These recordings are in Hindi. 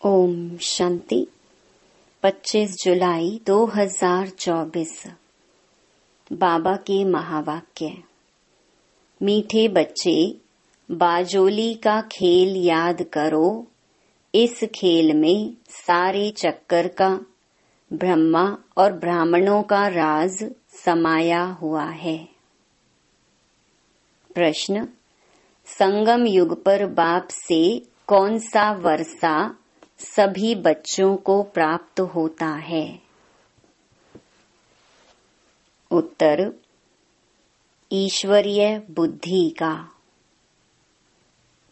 ओम शांति। 25 जुलाई 2024। बाबा के महावाक्य। मीठे बच्चे, बाजोली का खेल याद करो। इस खेल में सारे चक्कर का, ब्रह्मा और ब्राह्मणों का राज समाया हुआ है। प्रश्न: संगम युग पर बाप से कौन सा वर्षा सभी बच्चों को प्राप्त होता है? उत्तर: ईश्वरीय बुद्धि का।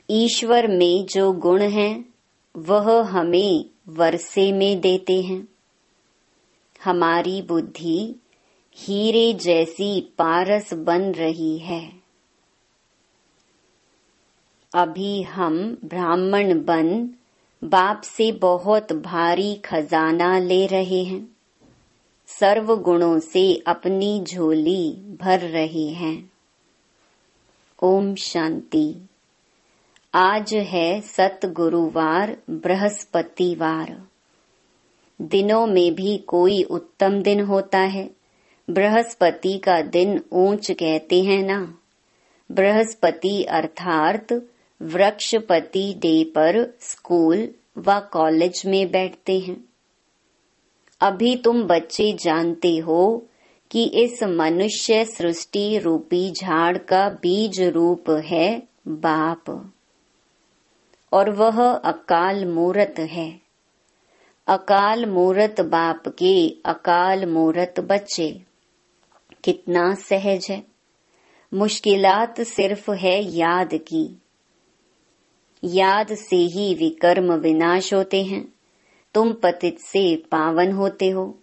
ईश्वर में जो गुण है वह हमें वर्षे में देते हैं। हमारी बुद्धि हीरे जैसी पारस बन रही है। अभी हम ब्राह्मण बन बाप से बहुत भारी खजाना ले रहे हैं। सर्व गुणों से अपनी झोली भर रहे हैं। ओम शांति। आज है सतगुरुवार, बृहस्पतिवार। दिनों में भी कोई उत्तम दिन होता है। बृहस्पति का दिन ऊंच कहते हैं ना। बृहस्पति अर्थात वृक्षपति डे पर स्कूल व कॉलेज में बैठते हैं। अभी तुम बच्चे जानते हो कि इस मनुष्य सृष्टि रूपी झाड़ का बीज रूप है बाप, और वह अकाल मूरत है। अकाल मूरत बाप के अकाल मूरत बच्चे। कितना सहज है। मुश्किलात सिर्फ है याद की। याद से ही विकर्म विनाश होते हैं। तुम पतित से पावन होते हो।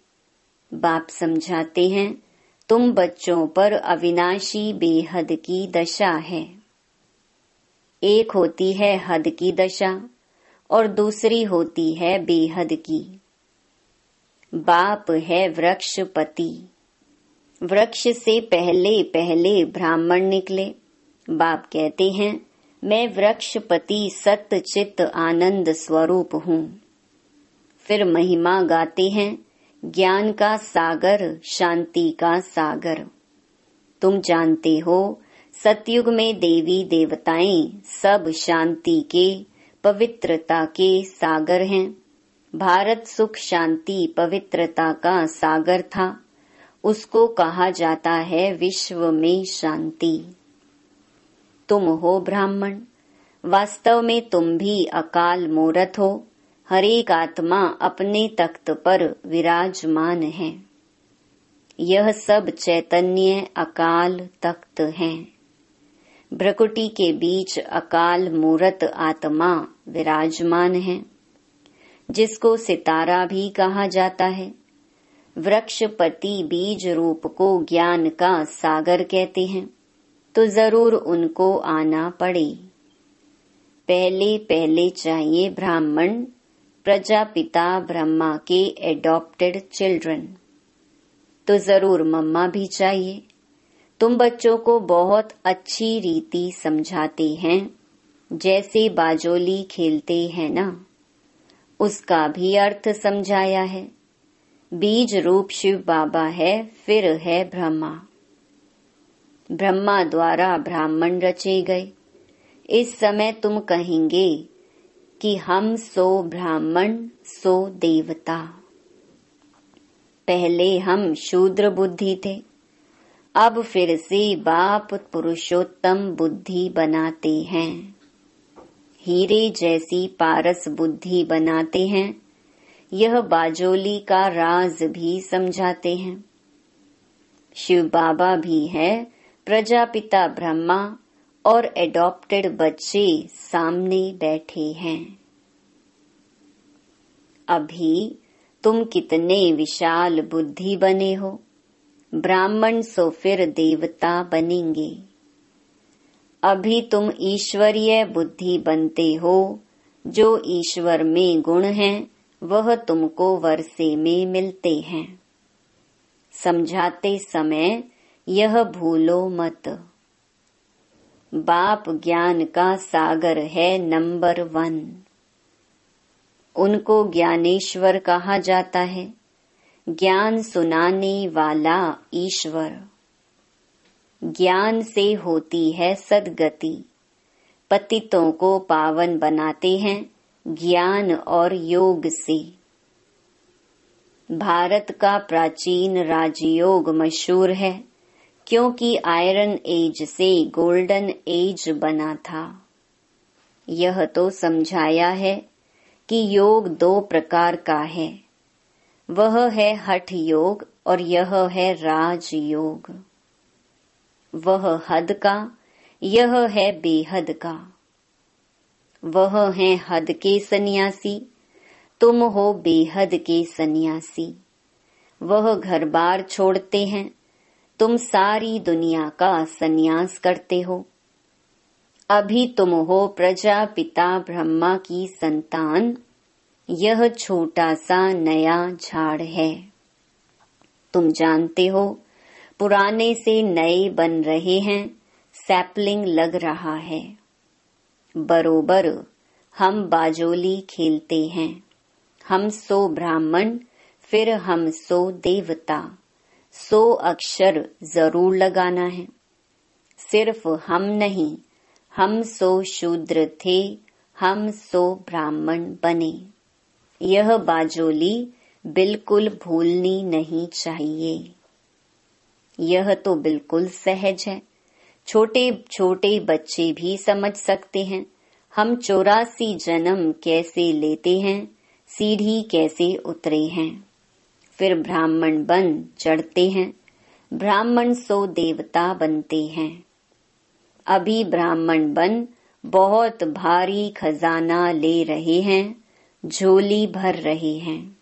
बाप समझाते हैं, तुम बच्चों पर अविनाशी बेहद की दशा है। एक होती है हद की दशा और दूसरी होती है बेहद की। बाप है वृक्षपति। वृक्ष से पहले पहले ब्राह्मण निकले। बाप कहते हैं, मैं वृक्षपति सत्य चित्त आनंद स्वरूप हूँ। फिर महिमा गाते हैं, ज्ञान का सागर, शांति का सागर। तुम जानते हो सतयुग में देवी देवताएं सब शांति के, पवित्रता के सागर हैं। भारत सुख शांति पवित्रता का सागर था। उसको कहा जाता है विश्व में शांति। तुम हो ब्राह्मण। वास्तव में तुम भी अकाल मूरत हो। हर एक आत्मा अपने तख्त पर विराजमान है। यह सब चैतन्य अकाल तख्त हैं। भ्रकुटी के बीच अकाल मूरत आत्मा विराजमान है, जिसको सितारा भी कहा जाता है। वृक्षपति बीज रूप को ज्ञान का सागर कहते हैं, तो जरूर उनको आना पड़े। पहले पहले चाहिए ब्राह्मण, प्रजापिता ब्रह्मा के एडॉप्टेड चिल्ड्रन। तो जरूर मम्मा भी चाहिए। तुम बच्चों को बहुत अच्छी रीति समझाते हैं। जैसे बाजोली खेलते हैं ना, उसका भी अर्थ समझाया है। बीज रूप शिव बाबा है, फिर है ब्रह्मा। ब्रह्मा द्वारा ब्राह्मण रचे गए। इस समय तुम कहेंगे कि हम सो ब्राह्मण सो देवता। पहले हम शूद्र बुद्धि थे। अब फिर से बाप पुरुषोत्तम बुद्धि बनाते हैं। हीरे जैसी पारस बुद्धि बनाते हैं। यह बाजोली का राज भी समझाते हैं। शिव बाबा भी है, प्रजापिता ब्रह्मा और एडॉप्टेड बच्चे सामने बैठे हैं। अभी तुम कितने विशाल बुद्धि बने हो। ब्राह्मण सो फिर देवता बनेंगे। अभी तुम ईश्वरीय बुद्धि बनते हो। जो ईश्वर में गुण हैं, वह तुमको वर्षे में मिलते हैं। समझाते समय यह भूलो मत। बाप ज्ञान का सागर है नंबर 1। उनको ज्ञानेश्वर कहा जाता है। ज्ञान सुनाने वाला ईश्वर। ज्ञान से होती है सद्गति। पतितों को पावन बनाते हैं ज्ञान और योग से। भारत का प्राचीन राजयोग मशहूर है क्योंकि आयरन एज से गोल्डन एज बना था। यह तो समझाया है कि योग 2 प्रकार का है, वह है हठ योग और यह है राज योग। वह हद का, यह है बेहद का। वह है हद के सन्यासी, तुम हो बेहद के सन्यासी। वह घर बार छोड़ते हैं, तुम सारी दुनिया का सन्यास करते हो। अभी तुम हो प्रजापिता ब्रह्मा की संतान, यह छोटा सा नया झाड़ है। तुम जानते हो पुराने से नए बन रहे हैं, सैपलिंग लग रहा है। बरोबर हम बाजोली खेलते हैं, हम 100 ब्राह्मण, फिर हम 100 देवता। 100 अक्षर जरूर लगाना है। सिर्फ हम नहीं, हम 100 शूद्र थे, हम 100 ब्राह्मण बने। यह बाजोली बिल्कुल भूलनी नहीं चाहिए। यह तो बिल्कुल सहज है, छोटे छोटे बच्चे भी समझ सकते हैं। हम 84 जन्म कैसे लेते हैं, सीढ़ी कैसे उतरे हैं, फिर ब्राह्मण बन चढ़ते हैं। ब्राह्मण 100 देवता बनते हैं। अभी ब्राह्मण बन बहुत भारी खजाना ले रहे हैं, झोली भर रहे हैं।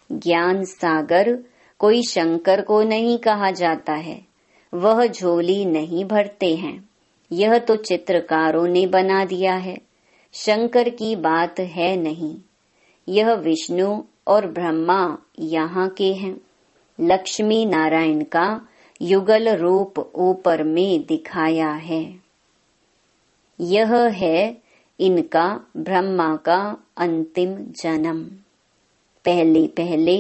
ज्ञान सागर कोई शंकर को नहीं कहा जाता है, वह झोली नहीं भरते हैं। यह तो चित्रकारों ने बना दिया है, शंकर की बात है नहीं। यह विष्णु और ब्रह्मा यहाँ के हैं। लक्ष्मी नारायण का युगल रूप ऊपर में दिखाया है। यह है इनका ब्रह्मा का अंतिम जन्म। पहले पहले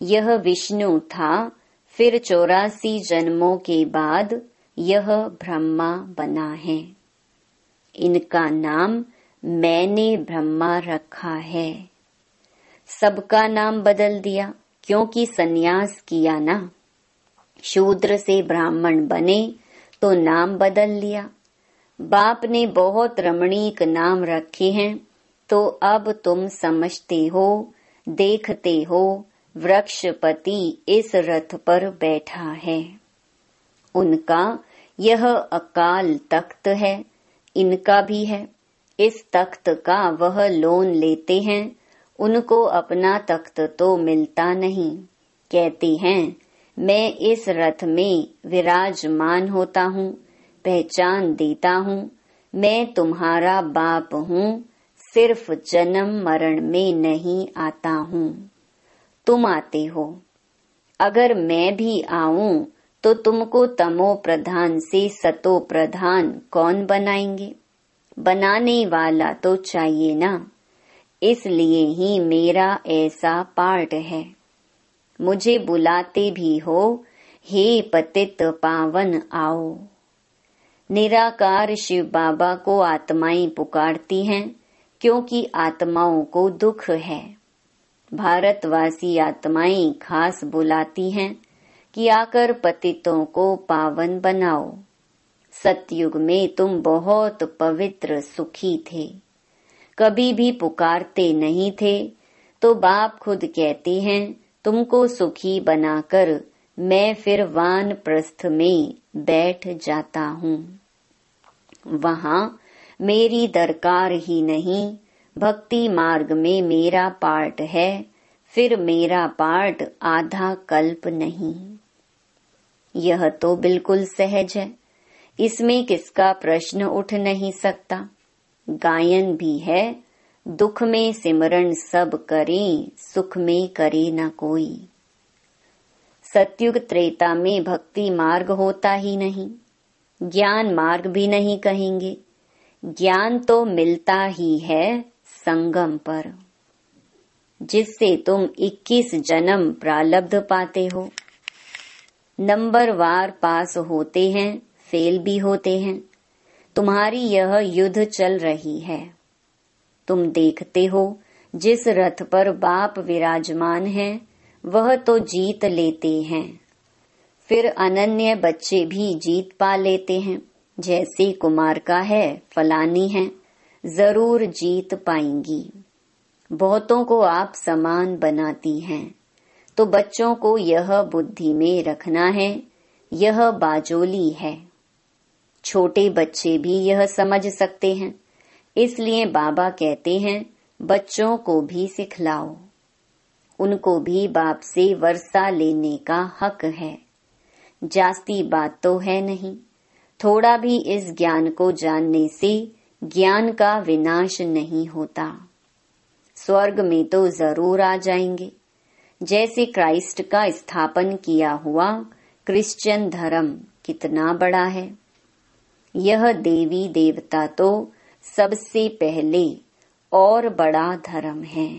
यह विष्णु था, फिर 84 जन्मों के बाद यह ब्रह्मा बना है। इनका नाम मैंने ब्रह्मा रखा है। सबका नाम बदल दिया क्योंकि सन्यास किया ना। शूद्र से ब्राह्मण बने तो नाम बदल लिया। बाप ने बहुत रमणीक नाम रखे हैं, तो अब तुम समझते हो, देखते हो, वृक्षपति इस रथ पर बैठा है। उनका यह अकाल तख्त है, इनका भी है। इस तख्त का वह लोन लेते हैं, उनको अपना तख्त तो मिलता नहीं। कहते हैं मैं इस रथ में विराजमान होता हूँ, पहचान देता हूँ, मैं तुम्हारा बाप हूँ, सिर्फ जन्म मरण में नहीं आता हूँ, तुम आते हो। अगर मैं भी आऊं तो तुमको तमो प्रधान से सतो प्रधान कौन बनाएंगे? बनाने वाला तो चाहिए ना। इसलिए ही मेरा ऐसा पार्ट है। मुझे बुलाते भी हो, हे पतित पावन आओ। निराकार शिव बाबा को आत्माएं पुकारती हैं क्योंकि आत्माओं को दुख है। भारतवासी आत्माएं खास बुलाती हैं कि आकर पतितों को पावन बनाओ। सतयुग में तुम बहुत पवित्र सुखी थे, कभी भी पुकारते नहीं थे, तो बाप खुद कहते हैं तुमको सुखी बनाकर मैं फिर वानप्रस्थ में बैठ जाता हूँ। वहाँ मेरी दरकार ही नहीं, भक्ति मार्ग में मेरा पार्ट है, फिर मेरा पार्ट आधा कल्प नहीं। यह तो बिल्कुल सहज है, इसमें किसका प्रश्न उठ नहीं सकता। गायन भी है, दुख में सिमरन सब करें, सुख में करे न कोई। सतयुग त्रेता में भक्ति मार्ग होता ही नहीं, ज्ञान मार्ग भी नहीं कहेंगे। ज्ञान तो मिलता ही है संगम पर। जिससे तुम 21 जन्म प्रारब्ध पाते हो। नंबरवार पास होते हैं, फेल भी होते हैं। तुम्हारी यह युद्ध चल रही है। तुम देखते हो जिस रथ पर बाप विराजमान है वह तो जीत लेते हैं, फिर अनन्य बच्चे भी जीत पा लेते हैं। जैसे कुमार का है, फलानी है, जरूर जीत पाएंगी। बहुतों को आप समान बनाती हैं, तो बच्चों को यह बुद्धि में रखना है, यह बाजोली है। छोटे बच्चे भी यह समझ सकते हैं, इसलिए बाबा कहते हैं बच्चों को भी सिखलाओ। उनको भी बाप से वर्षा लेने का हक है। जास्ती बात तो है नहीं। थोड़ा भी इस ज्ञान को जानने से ज्ञान का विनाश नहीं होता। स्वर्ग में तो जरूर आ जाएंगे। जैसे क्राइस्ट का स्थापन किया हुआ क्रिश्चियन धर्म कितना बड़ा है। यह देवी देवता तो सबसे पहले और बड़ा धर्म है।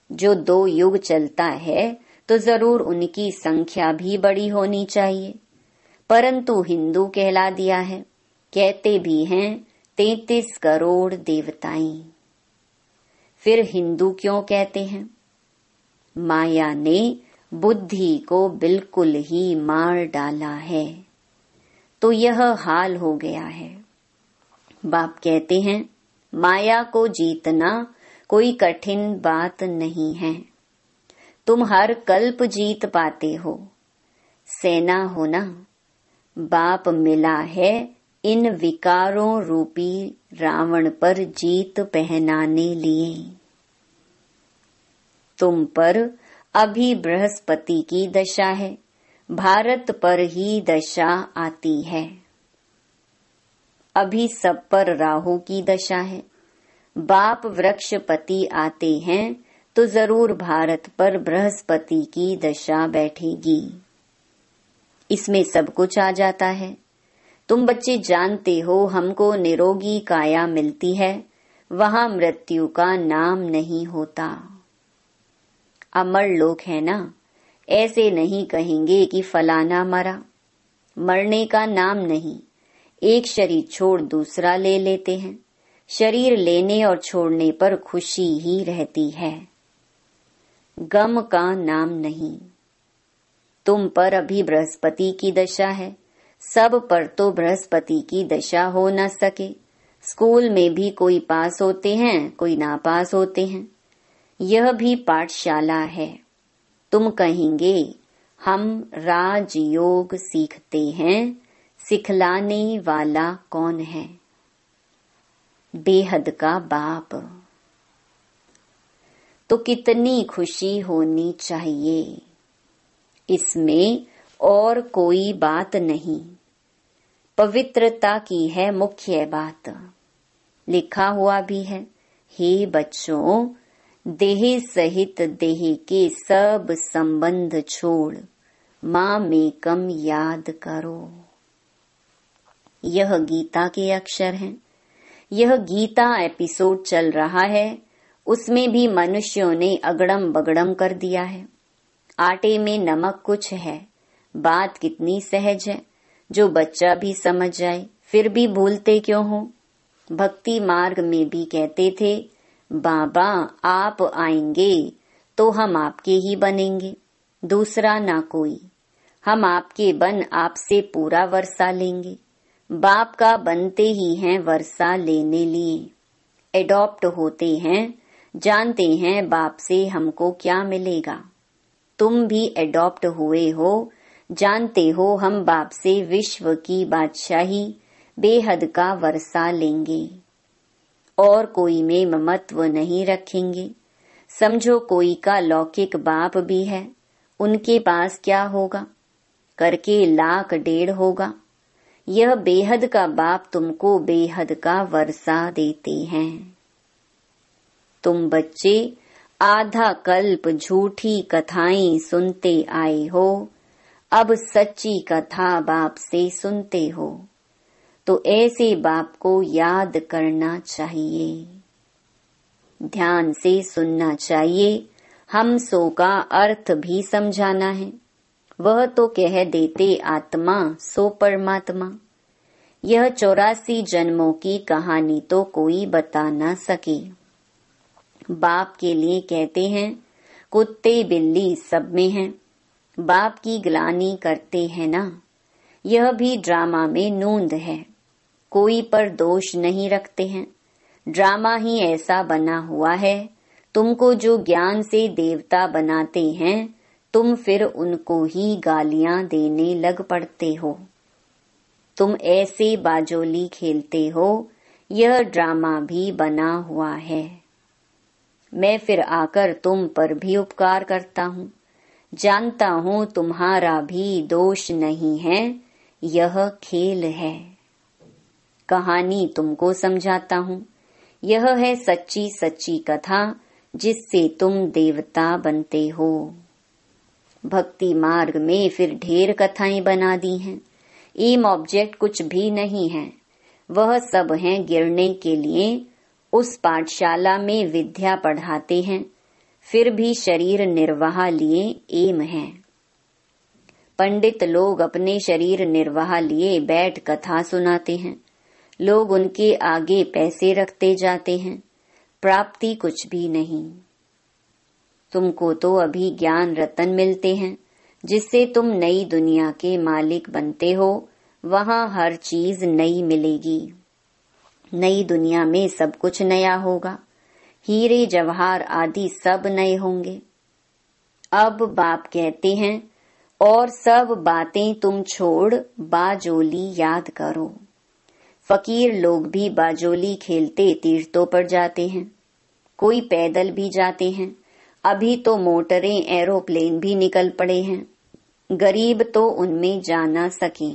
जो 2 युग चलता है तो जरूर उनकी संख्या भी बड़ी होनी चाहिए, परंतु हिंदू कहला दिया है। कहते भी हैं 33 करोड़ देवताएं। फिर हिंदू क्यों कहते हैं? माया ने बुद्धि को बिल्कुल ही मार डाला है, तो यह हाल हो गया है। बाप कहते हैं माया को जीतना कोई कठिन बात नहीं है। तुम हर कल्प जीत पाते हो। सेना हो ना। बाप मिला है इन विकारों रूपी रावण पर जीत पहनाने लिए। तुम पर अभी बृहस्पति की दशा है, भारत पर ही दशा आती है। अभी सब पर राहु की दशा है। बाप वृक्षपति आते हैं तो जरूर भारत पर बृहस्पति की दशा बैठेगी। इसमें सब कुछ आ जाता है। तुम बच्चे जानते हो हमको निरोगी काया मिलती है, वहां मृत्यु का नाम नहीं होता। अमर लोग है ना, ऐसे नहीं कहेंगे कि फलाना मरा। मरने का नाम नहीं। एक शरीर छोड़ दूसरा ले लेते हैं। शरीर लेने और छोड़ने पर खुशी ही रहती है, गम का नाम नहीं। तुम पर अभी बृहस्पति की दशा है। सब पर तो बृहस्पति की दशा हो न सके। स्कूल में भी कोई पास होते हैं, कोई नापास होते हैं। यह भी पाठशाला है। तुम कहेंगे हम राजयोग सीखते हैं, सिखलाने वाला कौन है? बेहद का बाप। तो कितनी खुशी होनी चाहिए। इसमें और कोई बात नहीं। पवित्रता की है मुख्य बात। लिखा हुआ भी है, हे बच्चों, देह सहित देह के सब संबंध छोड़ माँ में कम याद करो। यह गीता के अक्षर हैं। यह गीता एपिसोड चल रहा है, उसमें भी मनुष्यों ने अगड़म बगड़म कर दिया है। आटे में नमक कुछ है। बात कितनी सहज है, जो बच्चा भी समझ जाए, फिर भी भूलते क्यों हो। भक्ति मार्ग में भी कहते थे, बाबा आप आएंगे तो हम आपके ही बनेंगे, दूसरा ना कोई। हम आपके बन आपसे पूरा वर्षा लेंगे। बाप का बनते ही हैं वर्षा लेने लिए। एडॉप्ट होते हैं, जानते हैं बाप से हमको क्या मिलेगा। तुम भी एडॉप्ट हुए हो, जानते हो हम बाप से विश्व की बादशाही बेहद का वर्षा लेंगे और कोई में ममत्व नहीं रखेंगे। समझो कोई का लौकिक बाप भी है, उनके पास क्या होगा? करके 1,00,000-1,500,000 होगा। यह बेहद का बाप तुमको बेहद का वर्षा देते हैं। तुम बच्चे आधा कल्प झूठी कथाएं सुनते आए हो, अब सच्ची कथा बाप से सुनते हो, तो ऐसे बाप को याद करना चाहिए। ध्यान से सुनना चाहिए। हम सो का अर्थ भी समझाना है। वह तो कह देते आत्मा सो परमात्मा। यह 84 जन्मों की कहानी तो कोई बता ना सके। बाप के लिए कहते हैं कुत्ते बिल्ली सब में हैं। बाप की ग्लानि करते हैं ना। यह भी ड्रामा में नूंद है। कोई पर दोष नहीं रखते हैं। ड्रामा ही ऐसा बना हुआ है। तुमको जो ज्ञान से देवता बनाते हैं, तुम फिर उनको ही गालियां देने लग पड़ते हो। तुम ऐसे बाजोली खेलते हो। यह ड्रामा भी बना हुआ है। मैं फिर आकर तुम पर भी उपकार करता हूँ। जानता हूँ तुम्हारा भी दोष नहीं है। यह खेल है। कहानी तुमको समझाता हूँ। यह है सच्ची सच्ची कथा जिससे तुम देवता बनते हो। भक्ति मार्ग में फिर ढेर कथाएं बना दी हैं। एम ऑब्जेक्ट कुछ भी नहीं है। वह सब हैं गिरने के लिए। उस पाठशाला में विद्या पढ़ाते हैं, फिर भी शरीर निर्वाह लिए एम है। पंडित लोग अपने शरीर निर्वाह लिए बैठ कथा सुनाते हैं। लोग उनके आगे पैसे रखते जाते हैं। प्राप्ति कुछ भी नहीं। तुमको तो अभी ज्ञान रतन मिलते हैं, जिससे तुम नई दुनिया के मालिक बनते हो। वहाँ हर चीज नई मिलेगी। नई दुनिया में सब कुछ नया होगा। हीरे जवाहर आदि सब नए होंगे। अब बाप कहते हैं और सब बातें तुम छोड़ बाजोली याद करो। फकीर लोग भी बाजोली खेलते तीर्थों पर जाते हैं। कोई पैदल भी जाते हैं। अभी तो मोटरें एरोप्लेन भी निकल पड़े हैं। गरीब तो उनमें जा ना सके।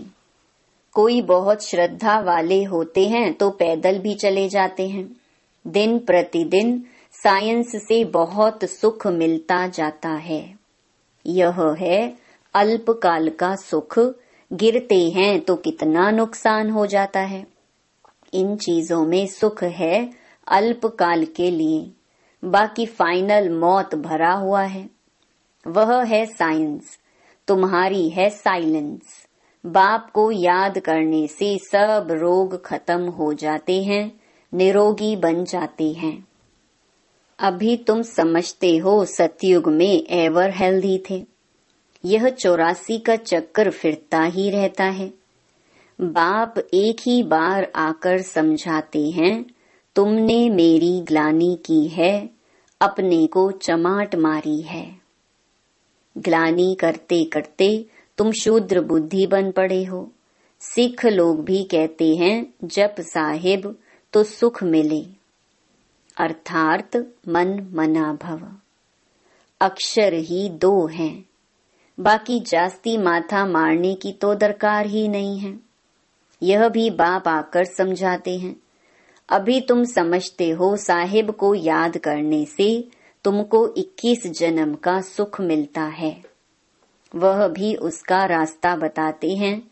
कोई बहुत श्रद्धा वाले होते हैं तो पैदल भी चले जाते हैं। दिन प्रतिदिन साइंस से बहुत सुख मिलता जाता है। यह है अल्पकाल का सुख। गिरते हैं तो कितना नुकसान हो जाता है। इन चीजों में सुख है अल्पकाल के लिए, बाकी फाइनल मौत भरा हुआ है। वह है साइंस, तुम्हारी है साइलेंस। बाप को याद करने से सब रोग खत्म हो जाते हैं, निरोगी बन जाते हैं। अभी तुम समझते हो सतयुग में एवर हेल्दी थे। यह 84 का चक्कर फिरता ही रहता है। बाप एक ही बार आकर समझाते हैं, तुमने मेरी ग्लानि की है, अपने को चमाट मारी है। ग्लानि करते करते तुम शूद्र बुद्धि बन पड़े हो। सिख लोग भी कहते हैं जप साहिब तो सुख मिले, अर्थात मन मना भव। अक्षर ही 2 हैं, बाकी जास्ती माथा मारने की तो दरकार ही नहीं है। यह भी बाप आकर समझाते हैं। अभी तुम समझते हो साहिब को याद करने से तुमको 21 जन्म का सुख मिलता है। वह भी उसका रास्ता बताते हैं,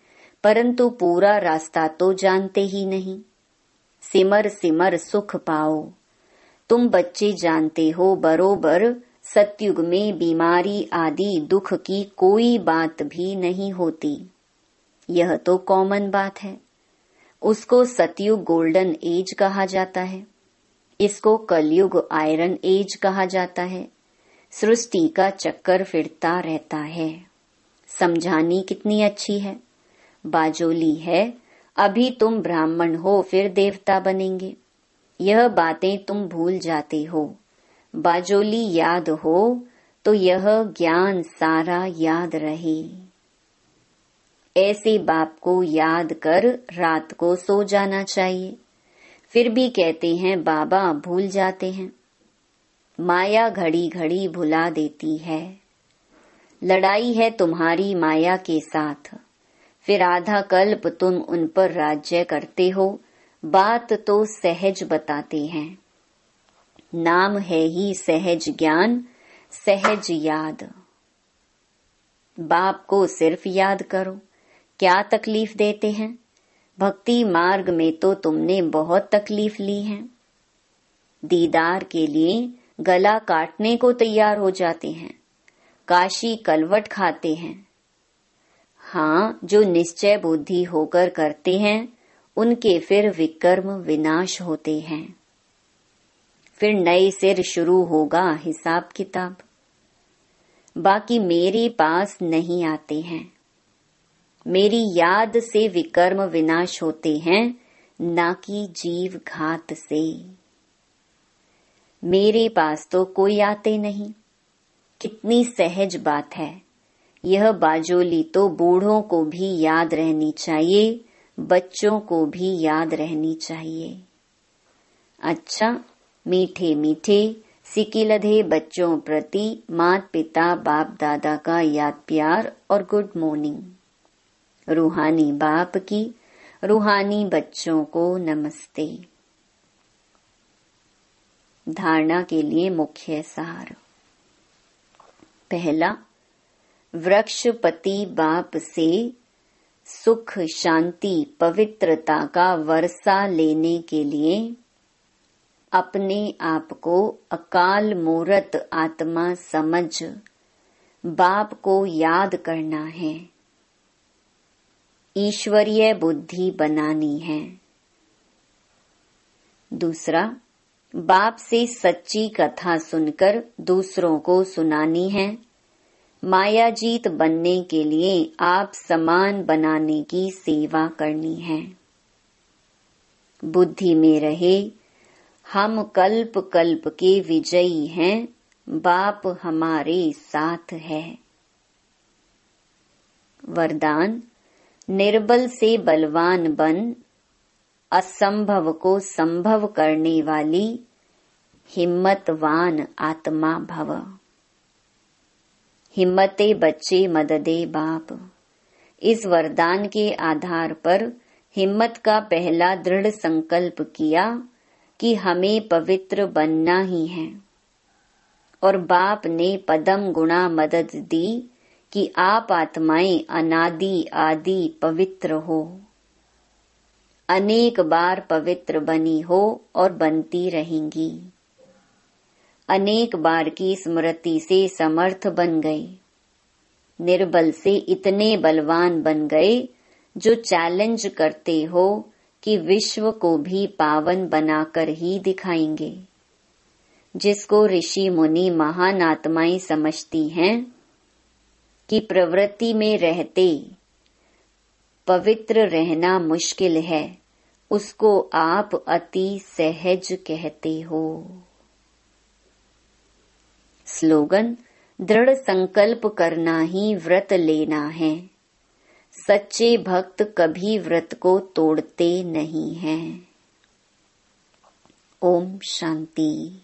परंतु पूरा रास्ता तो जानते ही नहीं। सिमर सिमर सुख पाओ। तुम बच्चे जानते हो बरोबर सतयुग में बीमारी आदि दुख की कोई बात भी नहीं होती। यह तो कॉमन बात है। उसको सतयुग गोल्डन एज कहा जाता है। इसको कलयुग आयरन एज कहा जाता है। सृष्टि का चक्कर फिरता रहता है। समझानी कितनी अच्छी है। बाजोली है, अभी तुम ब्राह्मण हो फिर देवता बनेंगे। यह बातें तुम भूल जाते हो। बाजोली याद हो तो यह ज्ञान सारा याद रहे। ऐसे बाप को याद कर रात को सो जाना चाहिए। फिर भी कहते हैं बाबा भूल जाते हैं। माया घड़ी घड़ी भुला देती है। लड़ाई है तुम्हारी माया के साथ। फिर आधा कल्प तुम उन पर राज्य करते हो। बात तो सहज बताते हैं। नाम है ही सहज ज्ञान, सहज याद। बाप को सिर्फ याद करो। क्या तकलीफ देते हैं? भक्ति मार्ग में तो तुमने बहुत तकलीफ ली है। दीदार के लिए गला काटने को तैयार हो जाते हैं, काशी कलवट खाते हैं। हाँ, जो निश्चय बुद्धि होकर करते हैं उनके फिर विकर्म विनाश होते हैं। फिर नए सिर शुरू होगा हिसाब किताब। बाकी मेरे पास नहीं आते हैं। मेरी याद से विकर्म विनाश होते हैं, ना कि जीव घात से। मेरे पास तो कोई आते नहीं। कितनी सहज बात है। यह बाजोली तो बूढ़ों को भी याद रहनी चाहिए, बच्चों को भी याद रहनी चाहिए। अच्छा, मीठे मीठे सिकिलधे बच्चों प्रति मात पिता बाप दादा का याद प्यार और गुड मॉर्निंग। रूहानी बाप की रूहानी बच्चों को नमस्ते। धारणा के लिए मुख्य सार। पहला, वृक्षपति बाप से सुख शांति पवित्रता का वर्षा लेने के लिए अपने आप को अकाल मूरत आत्मा समझ बाप को याद करना है। ईश्वरीय बुद्धि बनानी है। दूसरा, बाप से सच्ची कथा सुनकर दूसरों को सुनानी है। मायाजीत बनने के लिए आप समान बनाने की सेवा करनी है। बुद्धि में रहे, हम कल्प कल्प के विजयी हैं, बाप हमारे साथ है। वरदान, निर्बल से बलवान बन, असंभव को संभव करने वाली हिम्मतवान आत्मा भव। हिम्मते बच्चे मददे बाप। इस वरदान के आधार पर हिम्मत का पहला दृढ़ संकल्प किया कि हमें पवित्र बनना ही है, और बाप ने पदम गुणा मदद दी कि आप आत्माएं अनादि आदि पवित्र हो, अनेक बार पवित्र बनी हो और बनती रहेंगी। अनेक बार की स्मृति से समर्थ बन गए। निर्बल से इतने बलवान बन गए जो चैलेंज करते हो कि विश्व को भी पावन बनाकर ही दिखाएंगे। जिसको ऋषि मुनि महान आत्माएं समझती हैं कि प्रवृत्ति में रहते पवित्र रहना मुश्किल है, उसको आप अति सहज कहते हो। स्लोगन, दृढ़ संकल्प करना ही व्रत लेना है। सच्चे भक्त कभी व्रत को तोड़ते नहीं हैं। ओम शांति।